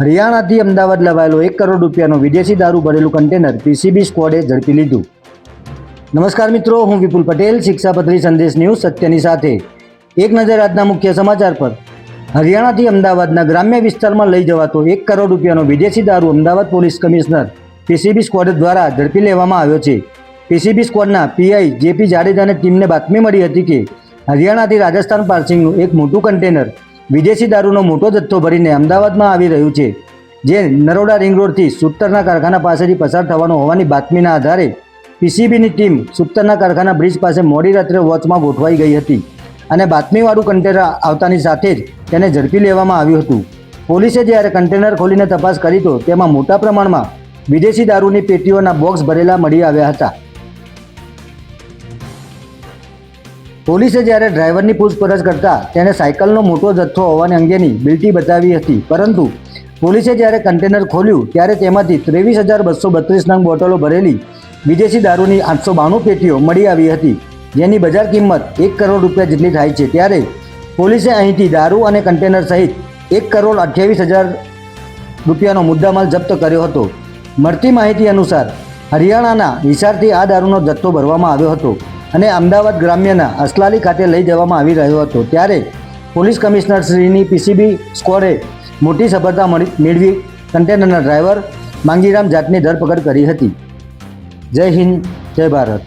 હરિયાણાથી અમદાવાદ લવાયેલો 1 કરોડ રૂપિયાનો વિદેશી દારૂ ભરેલું કન્ટેનર પીસીબી સ્ક્વોડે ઝડપી લીધું. નમસ્કાર મિત્રો, હું વિપુલ પટેલ, શિક્ષાપત્રી સંદેશ ન્યૂઝ સત્યની સાથે. એક નજર આજના મુખ્ય સમાચાર પર. હરિયાણાથી અમદાવાદના ગ્રામ્ય વિસ્તારમાં લઈ જવાતો 1 કરોડ રૂપિયાનો વિદેશી દારૂ Ahmedabad police commissioner PCB squad દ્વારા ઝડપી લેવામાં આવ્યો છે. પીસીબી સ્ક્વોડના પીઆઈ જેપી જાડેજાને ટીમને બાતમી મળી હતી કે હરિયાણાથી રાજસ્થાન પાર્સિંગનું એક મોટું કન્ટેનર વિદેશી દારૂનો મોટો જથ્થો ભરીને અમદાવાદમાં આવી રહ્યું છે, જે નરોડા રિંગ રોડથી સૂતરના કારખાના પાસેથી પસાર થવાનો હોવાની બાતમીના આધારે પીસીબીની ટીમ સૂતરના કારખાના બ્રિજ પાસે મોડી રાત્રે વોચમાં ગોઠવાઈ ગઈ હતી અને બાતમીવાળું કન્ટેનર આવતાની સાથે જ તેને ઝડપી લેવામાં આવ્યું હતું. પોલીસે જ્યારે કન્ટેનર ખોલીને તપાસ કરી તો તેમાં મોટા પ્રમાણમાં વિદેશી દારૂની પેટીઓના બોક્સ ભરેલા મળી આવ્યા હતા. પોલીસે જ્યારે ડ્રાઈવરની પૂછપરછ કરતા તેને સાયકલનો મોટો જથ્થો હોવાની અંગેની બિલ્ટી બતાવી હતી, પરંતુ પોલીસે જ્યારે કન્ટેનર ખોલ્યું ત્યારે તેમાંથી 23,232 નંગ બોટલો ભરેલી વિદેશી દારૂની 892 પેટીઓ મળી આવી હતી, જેની બજાર કિંમત 1 કરોડ રૂપિયા જેટલી થાય છે. ત્યારે પોલીસે અહીંથી દારૂ અને કન્ટેનર સહિત 1,28,00,000 રૂપિયાનો મુદ્દામાલ જપ્ત કર્યો હતો. મળતી માહિતી અનુસાર હરિયાણાના હિસારથી આ દારૂનો જથ્થો ભરવામાં આવ્યો હતો અને અમદાવાદ ગ્રામ્યના અસલાલી ખાતે લઈ જવામાં આવી રહ્યો હતો. ત્યારે પોલીસ કમિશનર શ્રીની પીસીબી સ્ક્વોડે મોટી સફળતા મેળવી કન્ટેનરના ડ્રાઈવર માંગીરામ જાટની ધરપકડ કરી હતી. જય હિન્દ, જય ભારત.